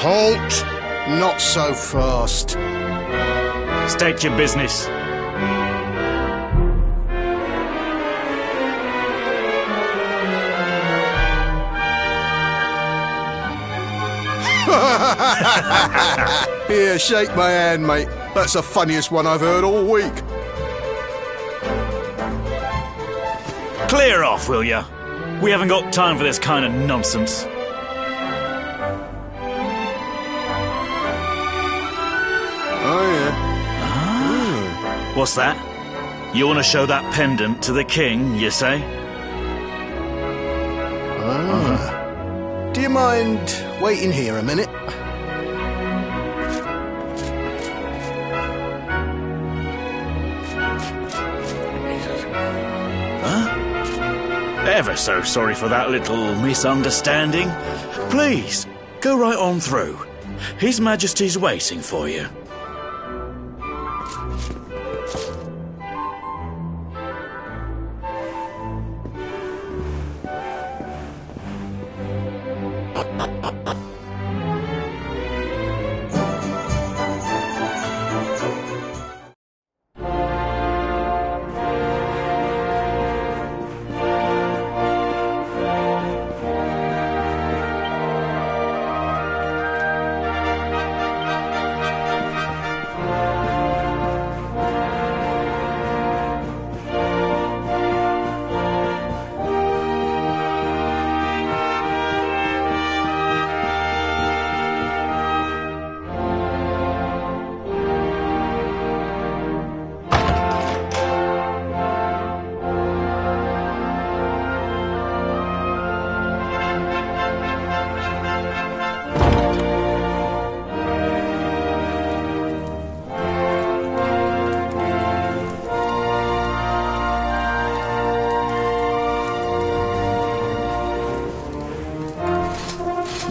Halt! Not so fast. State your business. Here, shake my hand, mate. That's the funniest one I've heard all week. Clear off, will ya? We haven't got time for this kind of nonsense. Oh, yeah. What's that? You want to show that pendant to the king, you say? Do you mind waiting here a minute? Ever so sorry for that little misunderstanding. Please, go right on through. His Majesty's waiting for you.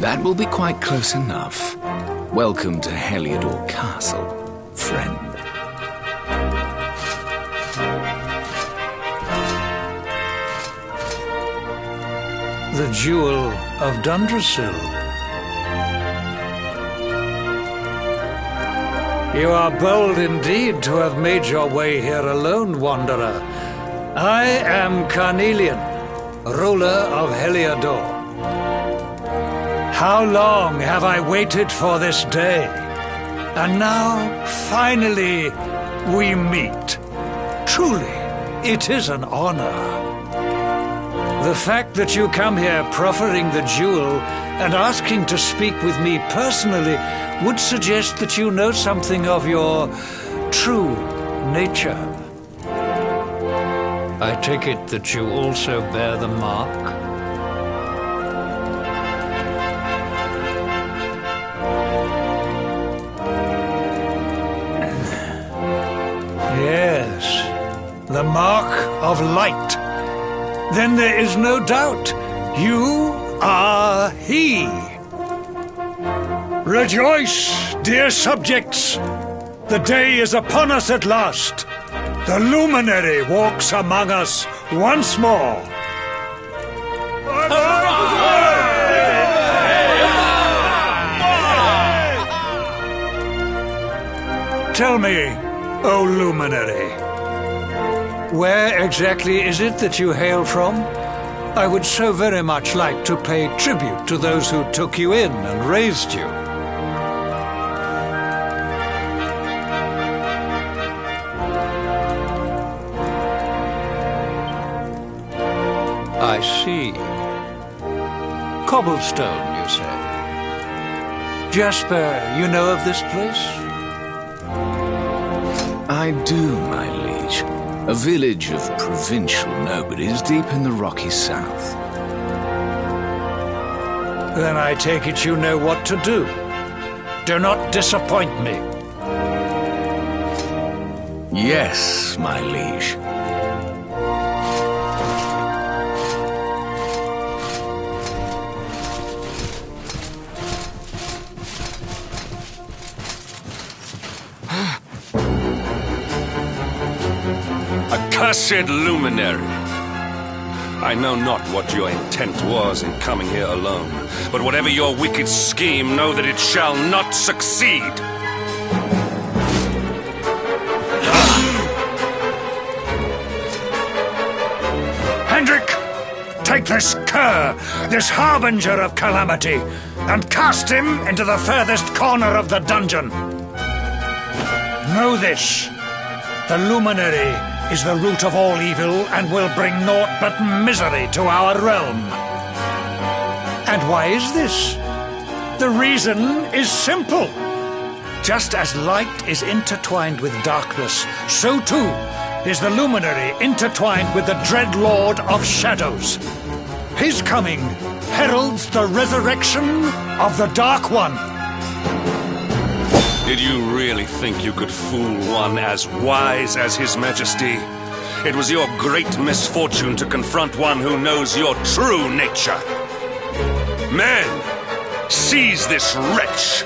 That will be quite close enough. Welcome to Heliodor Castle, friend. The Jewel of Dundrasil. You are bold indeed to have made your way here alone, Wanderer. I am Carnelian, ruler of Heliodor. How long have I waited for this day? And now, finally, we meet. Truly, it is an honor. The fact that you come here proffering the jewel and asking to speak with me personally would suggest that you know something of your true nature. I take it that you also bear the mark? Yes, the mark of light. Then there is no doubt you are he. Rejoice, dear subjects. The day is upon us at last. The luminary walks among us once more. Tell me, O luminary, where exactly is it that you hail from? I would so very much like to pay tribute to those who took you in and raised you. I see. Cobblestone, you say? Jasper, you know of this place? I do, my liege. A village of provincial nobodies deep in the rocky south. Then I take it you know what to do. Do not disappoint me. Yes, my liege. Accursed luminary! I know not what your intent was in coming here alone, but whatever your wicked scheme, know that it shall not succeed. Hendrik, take this cur, this harbinger of calamity, and cast him into the furthest corner of the dungeon. Know this. The luminary is the root of all evil and will bring naught but misery to our realm. And why is this? The reason is simple. Just as light is intertwined with darkness, so too is the luminary intertwined with the dread Lord of Shadows. His coming heralds the resurrection of the Dark One. Did you really think you could fool one as wise as His Majesty? It was your great misfortune to confront one who knows your true nature. Men, seize this wretch!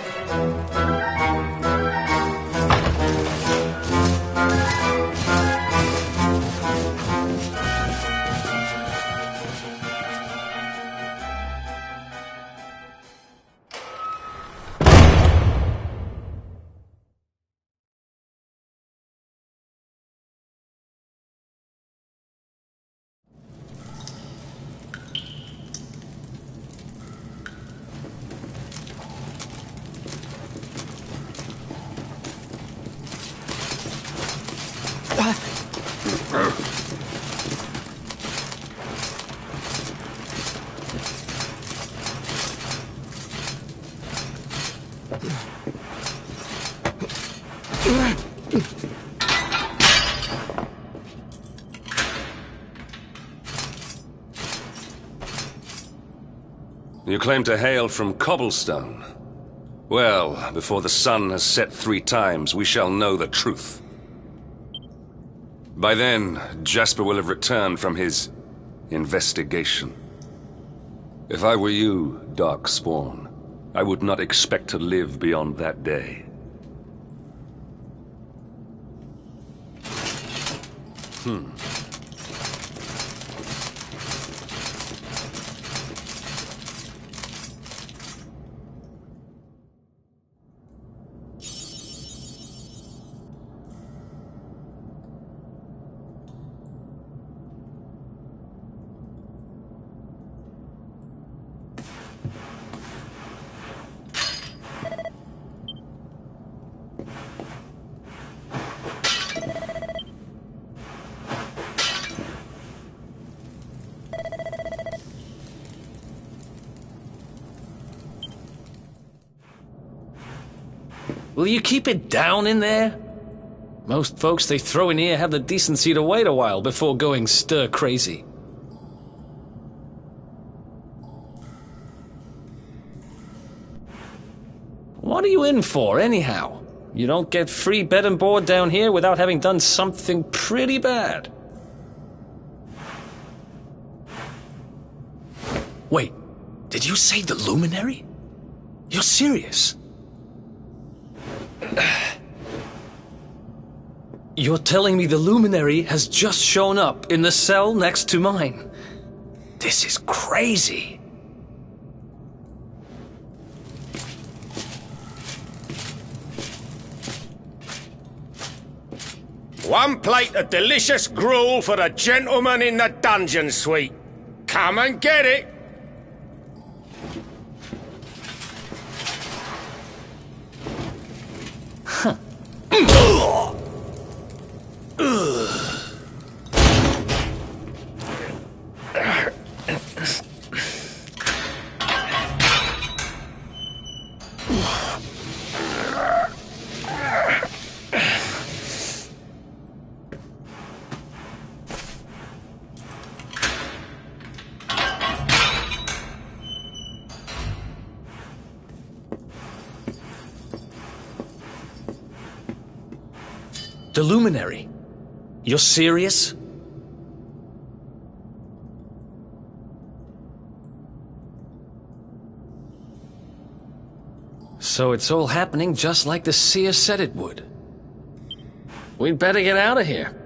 You claim to hail from Cobblestone. Well, before the sun has set 3 times, we shall know the truth. By then, Jasper will have returned from his investigation. If I were you, Darkspawn, I would not expect to live beyond that day. Will you keep it down in there? Most folks they throw in here have the decency to wait a while before going stir-crazy. What are you in for, anyhow? You don't get free bed and board down here without having done something pretty bad. Wait, did you say the Luminary? You're serious? You're telling me the Luminary has just shown up in the cell next to mine? This is crazy. One plate of delicious gruel for the gentleman in the dungeon suite. Come and get it. The Luminary? You're serious? So it's all happening just like the seer said it would. We'd better get out of here.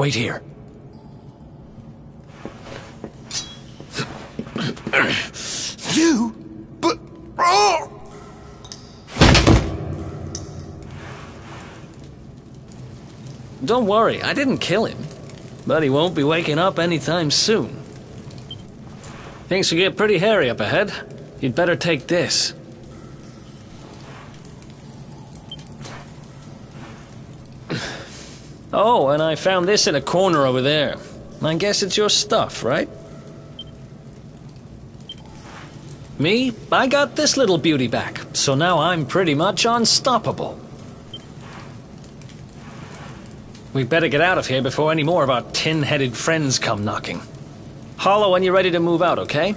Wait here. You? But... Oh! Don't worry, I didn't kill him. But he won't be waking up anytime soon. Things will get pretty hairy up ahead. You'd better take this. Oh, and I found this in a corner over there. I guess it's your stuff, right? Me? I got this little beauty back, so now I'm pretty much unstoppable. We better get out of here before any more of our tin-headed friends come knocking. Holler when you're ready to move out, okay?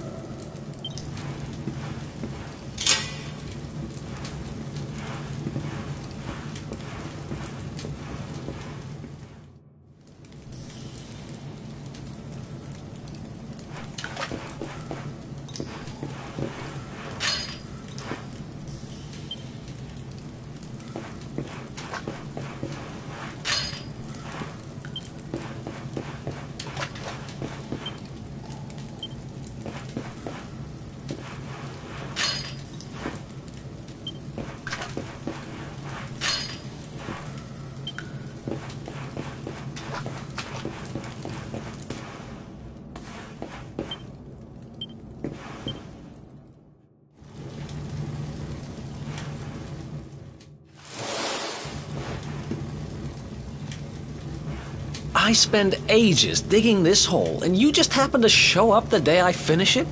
I spend ages digging this hole, and you just happen to show up the day I finish it?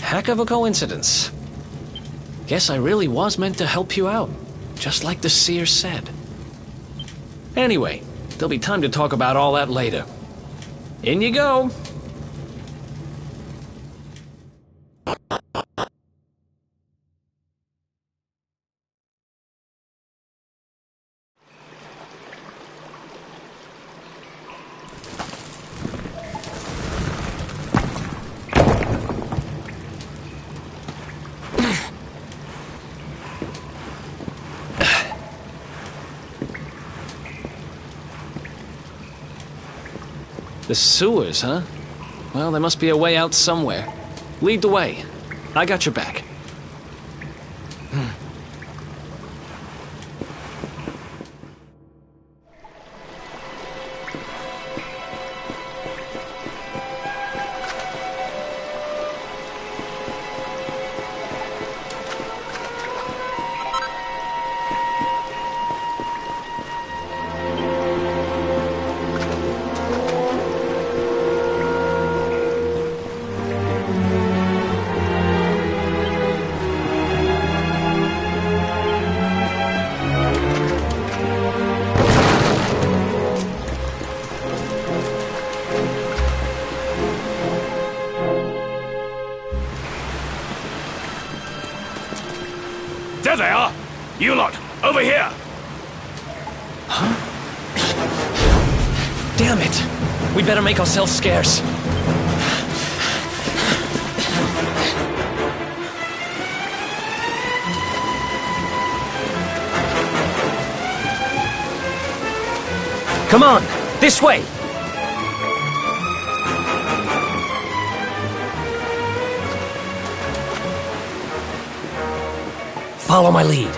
Heck of a coincidence. Guess I really was meant to help you out, just like the seer said. Anyway, there'll be time to talk about all that later. In you go. The sewers, huh? Well, there must be a way out somewhere. Lead the way. I got your back. There they are! You lot, over here! Huh? Damn it! We better make ourselves scarce. Come on! This way! Follow my lead.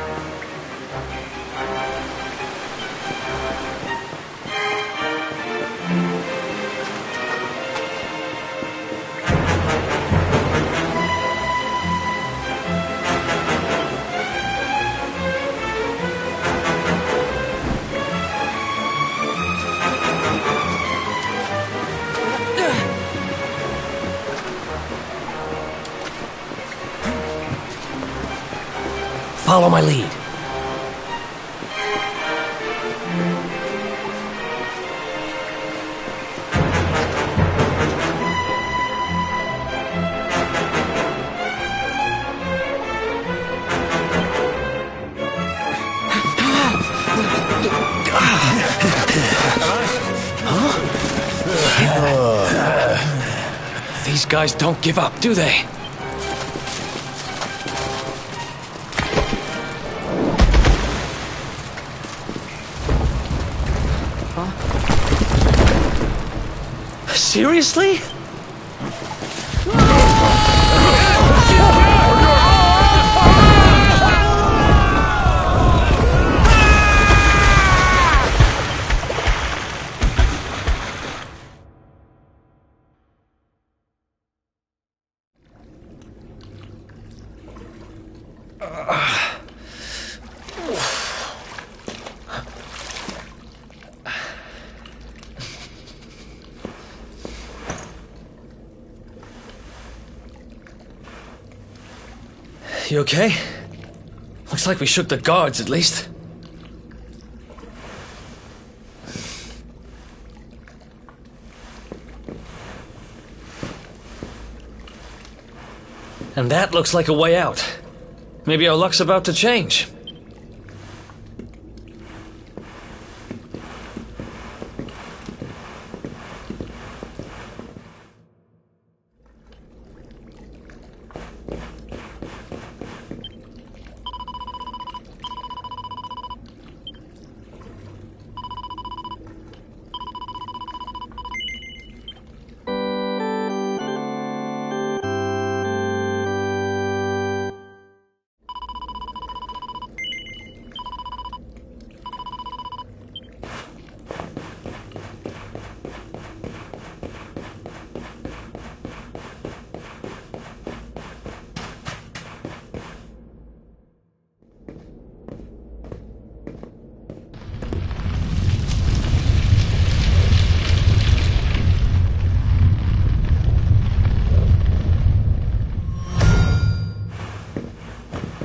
Follow my lead. These guys don't give up, do they? Seriously? You okay? Looks like we shook the guards, at least. And that looks like a way out. Maybe our luck's about to change.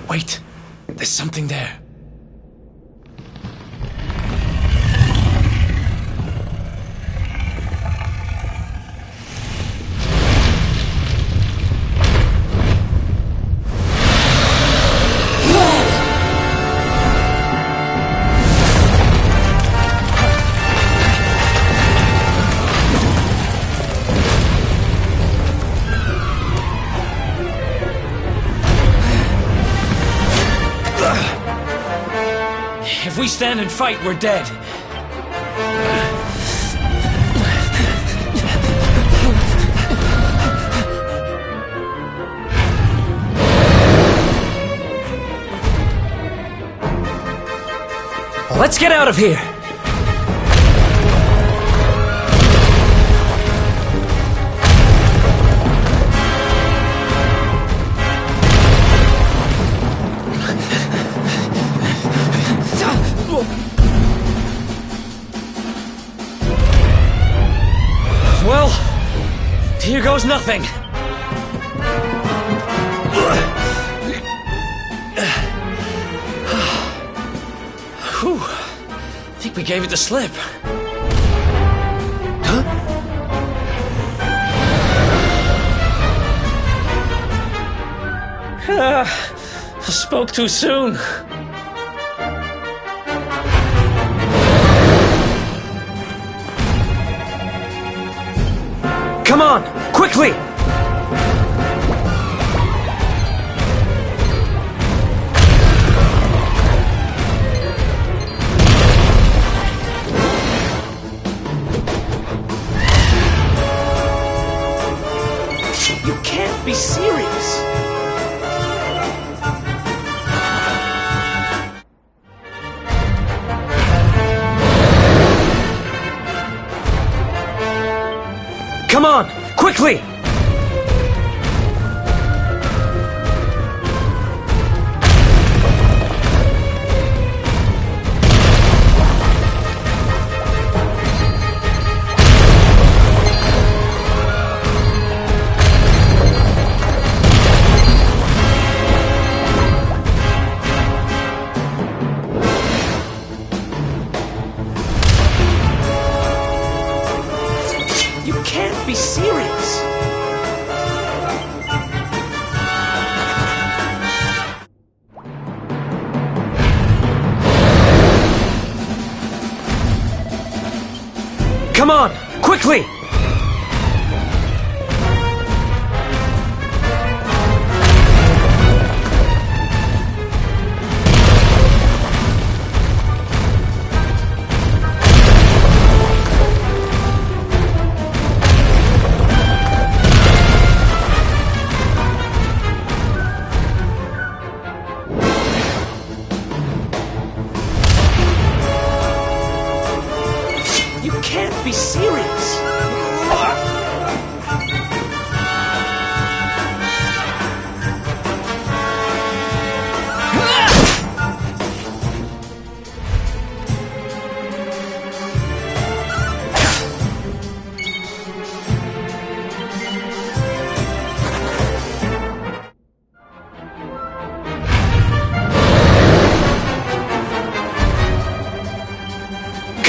Wait, there's something there. If we stand and fight, we're dead. Let's get out of here! Well, here goes nothing. Whew. I think we gave it the slip. Huh? I spoke too soon. Come on, quickly! You can't be serious! Come on, quickly! You can't be serious! Come on, quickly!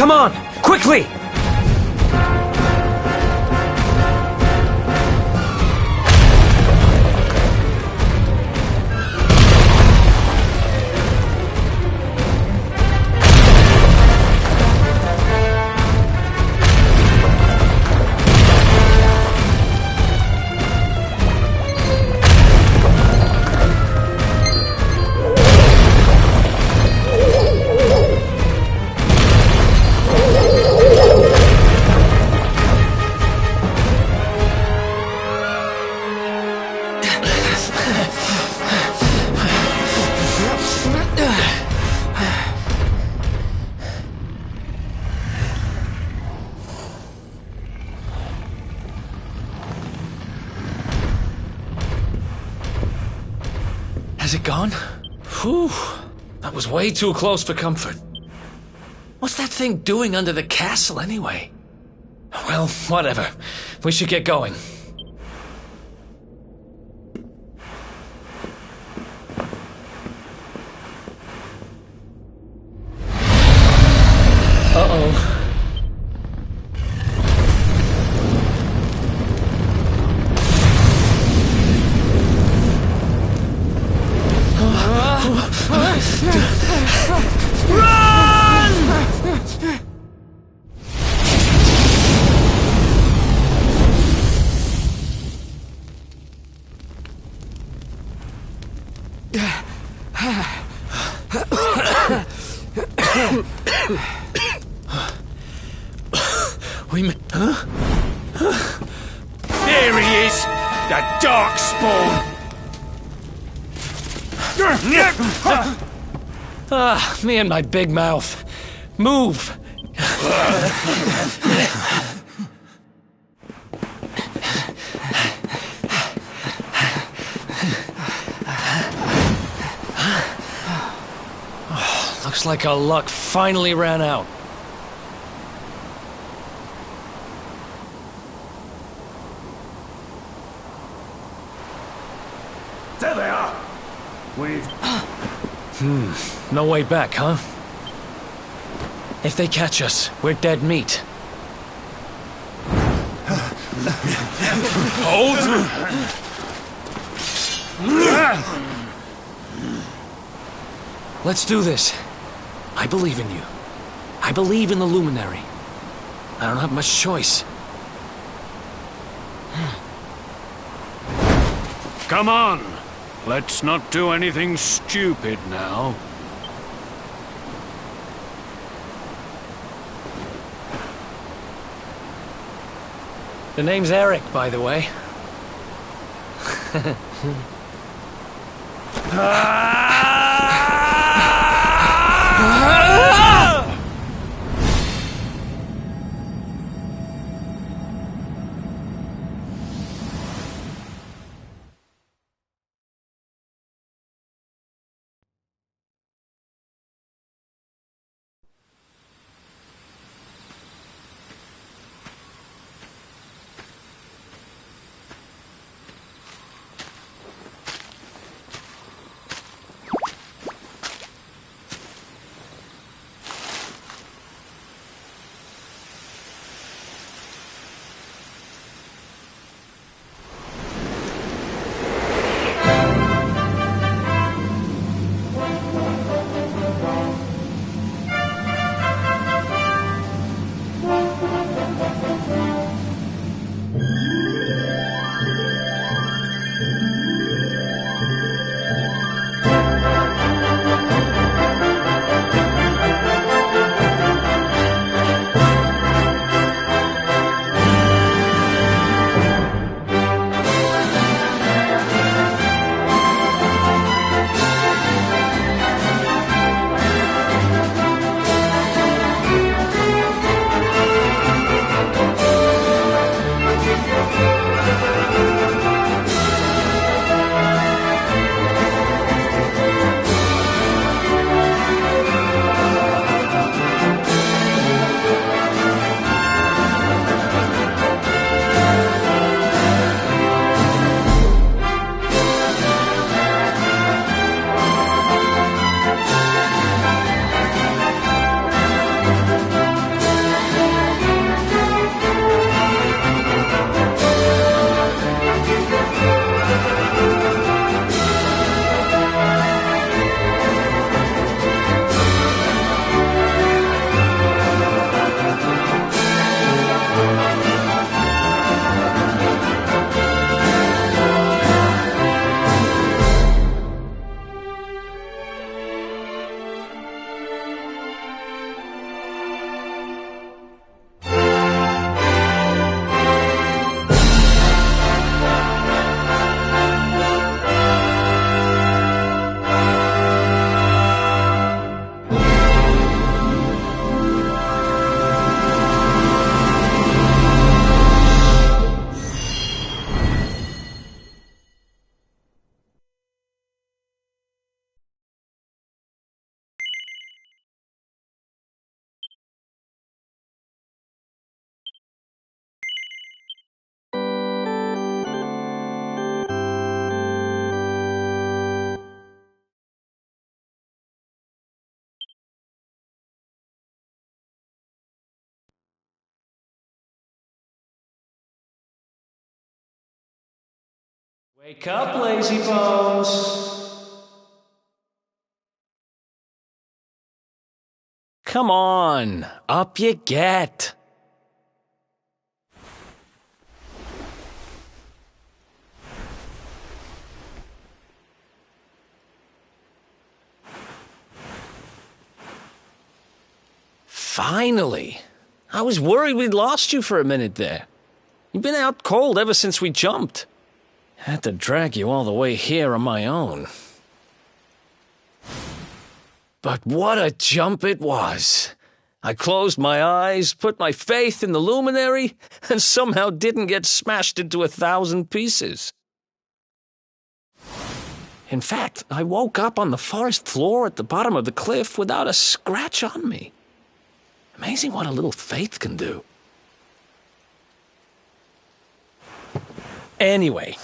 Come on, quickly! Has it gone? Whew. That was way too close for comfort. What's that thing doing under the castle, anyway? Well, whatever. We should get going. Uh-oh. Huh? There he is! The Darkspawn! Ah, me and my big mouth. Move! Looks like our luck finally ran out. There they are! We've... No way back, huh? If they catch us, we're dead meat. Hold! Let's do this. I believe in you. I believe in the Luminary. I don't have much choice. Come on. Let's not do anything stupid now. The name's Eric, by the way. Wake up, lazy bones. Come on, up you get. Finally. I was worried we'd lost you for a minute there. You've been out cold ever since we jumped. Had to drag you all the way here on my own. But what a jump it was. I closed my eyes, put my faith in the luminary, and somehow didn't get smashed into 1,000 pieces. In fact, I woke up on the forest floor at the bottom of the cliff without a scratch on me. Amazing what a little faith can do. Anyway,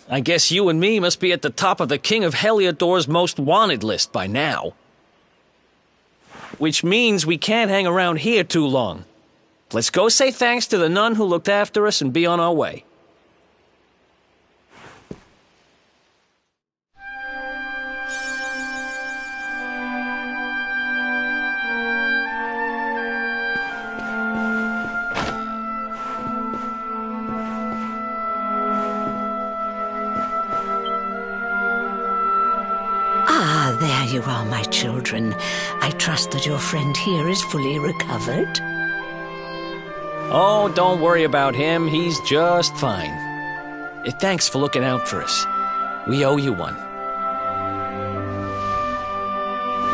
I guess you and me must be at the top of the King of Heliodor's most wanted list by now. Which means we can't hang around here too long. Let's go say thanks to the nun who looked after us and be on our way. There you are, my children. I trust that your friend here is fully recovered. Oh, don't worry about him. He's just fine. Thanks for looking out for us. We owe you one.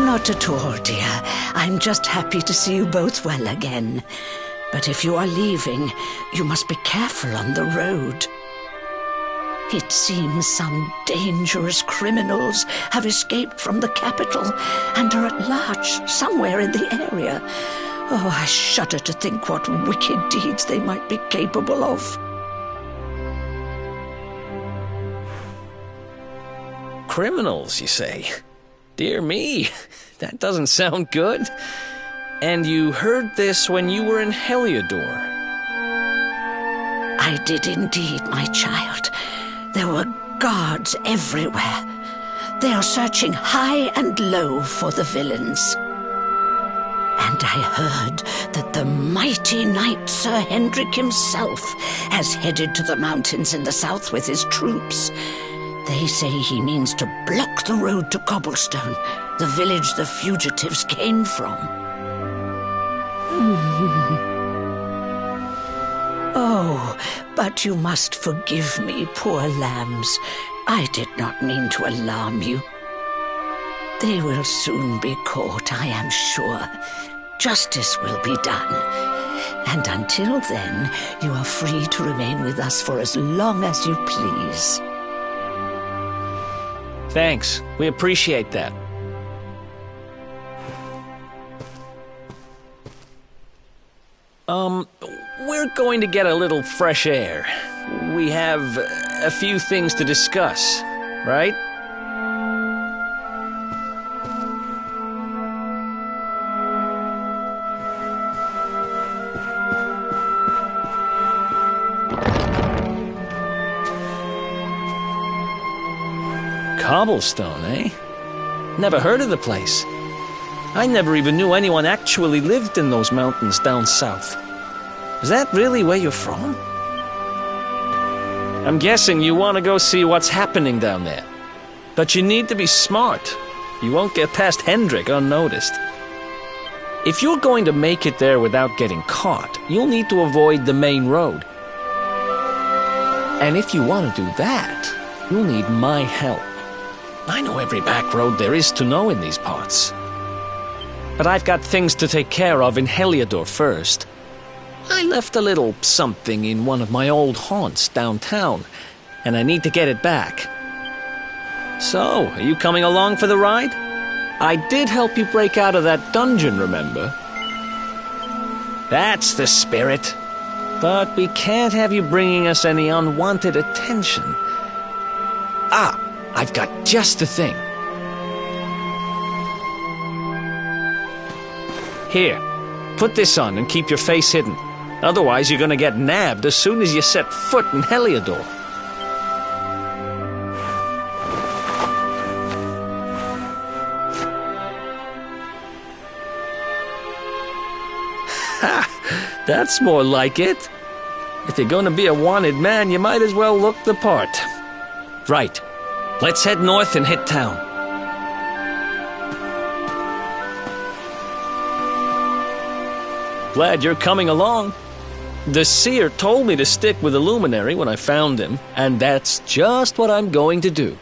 Not at all, dear. I'm just happy to see you both well again. But if you are leaving, you must be careful on the road. It seems some dangerous criminals have escaped from the capital and are at large somewhere in the area. Oh, I shudder to think what wicked deeds they might be capable of. Criminals, you say? Dear me, that doesn't sound good. And you heard this when you were in Heliodor? I did indeed, my child. There were guards everywhere. They are searching high and low for the villains. And I heard that the mighty knight Sir Hendrik himself has headed to the mountains in the south with his troops. They say he means to block the road to Cobblestone, the village the fugitives came from. Oh, but you must forgive me, poor lambs. I did not mean to alarm you. They will soon be caught, I am sure. Justice will be done. And until then, you are free to remain with us for as long as you please. Thanks. We appreciate that. We're going to get a little fresh air. We have a few things to discuss, right? Cobblestone, eh? Never heard of the place. I never even knew anyone actually lived in those mountains down south. Is that really where you're from? I'm guessing you want to go see what's happening down there. But you need to be smart. You won't get past Hendrik unnoticed. If you're going to make it there without getting caught, you'll need to avoid the main road. And if you want to do that, you'll need my help. I know every back road there is to know in these parts. But I've got things to take care of in Heliodor first. I left a little something in one of my old haunts downtown, and I need to get it back. So, are you coming along for the ride? I did help you break out of that dungeon, remember? That's the spirit. But we can't have you bringing us any unwanted attention. Ah, I've got just the thing. Here, put this on and keep your face hidden. Otherwise, you're gonna get nabbed as soon as you set foot in Heliodor. That's more like it. If you're gonna be a wanted man, you might as well look the part. Right. Let's head north and hit town. Glad you're coming along. The seer told me to stick with the luminary when I found him, and that's just what I'm going to do.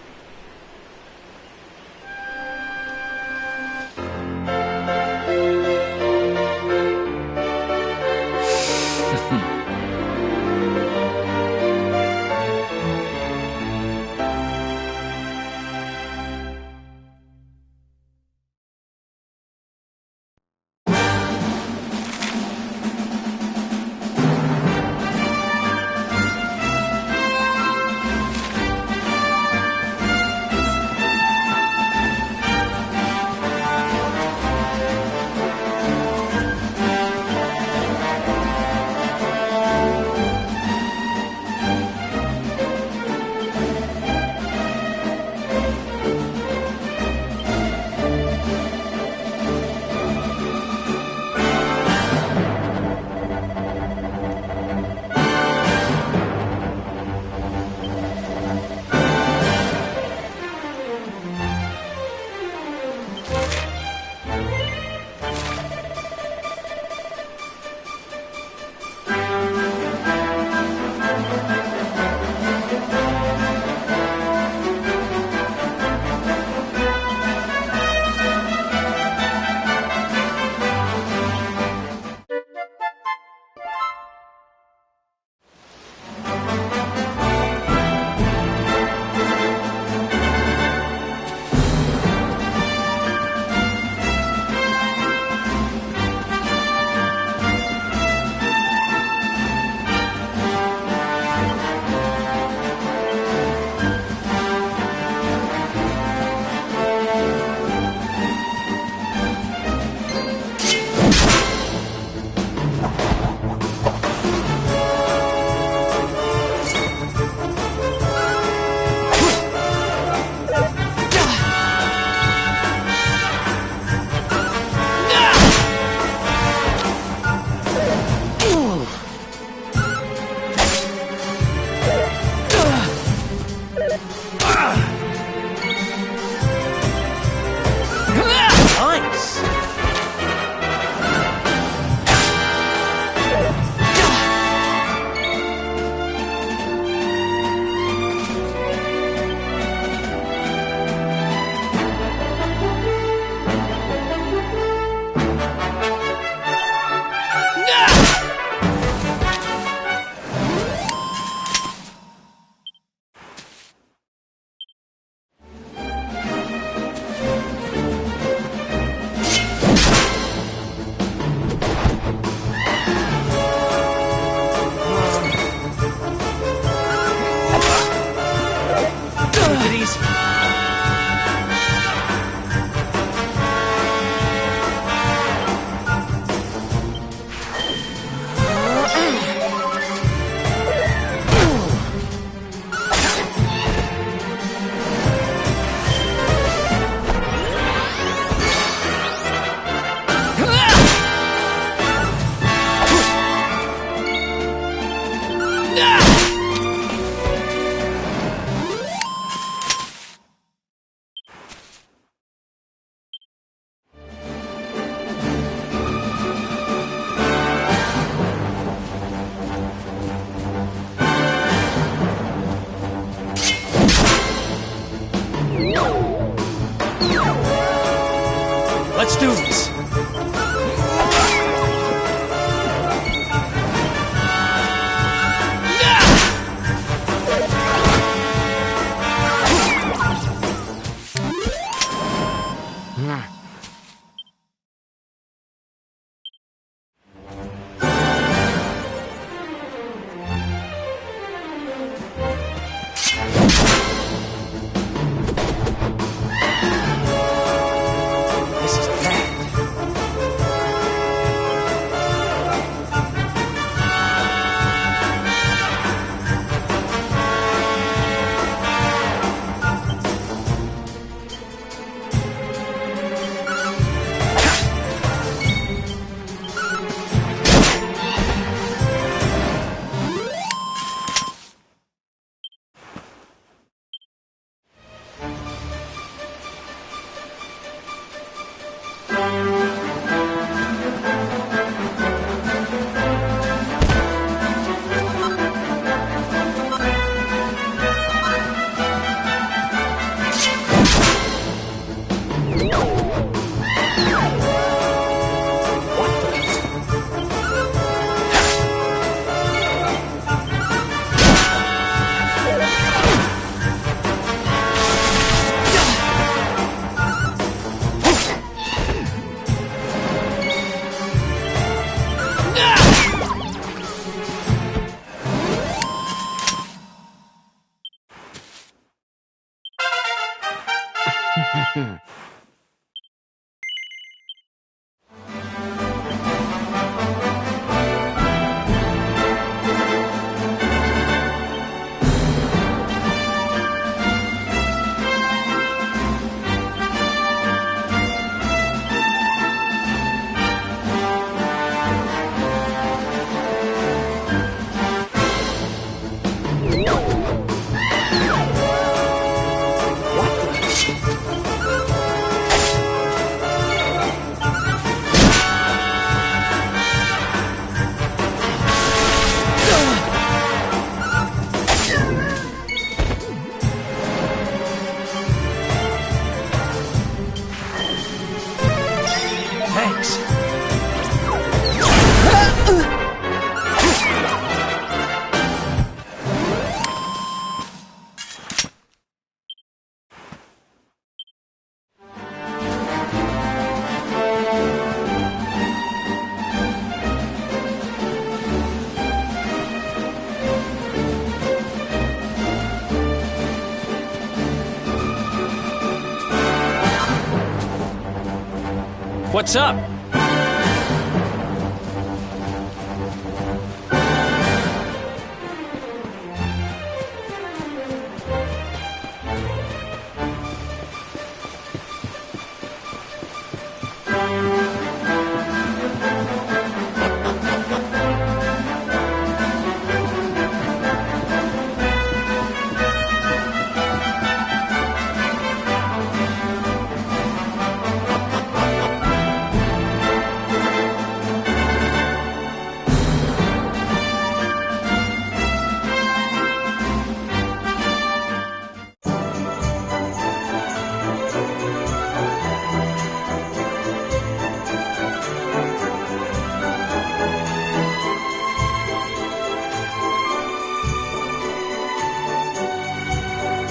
Let's do this. This is bad. Thanks. What's up?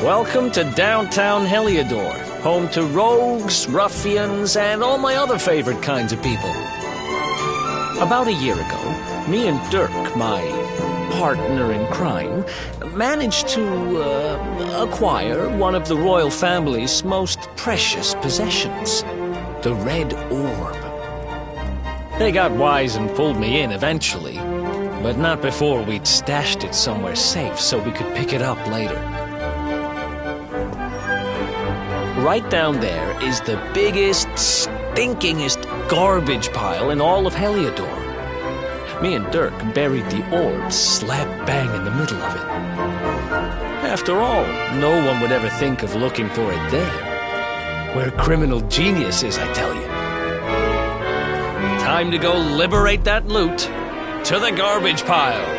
Welcome to downtown Heliodor, home to rogues, ruffians, and all my other favorite kinds of people. About a year ago, me and Dirk, my partner in crime, managed to acquire one of the royal family's most precious possessions, the Red Orb. They got wise and pulled me in eventually, but not before we'd stashed it somewhere safe so we could pick it up later. Right down there is the biggest, stinkingest garbage pile in all of Heliodor. Me and Dirk buried the orb slap bang in the middle of it. After all, no one would ever think of looking for it there. We're criminal geniuses, I tell you. Time to go liberate that loot to the garbage pile.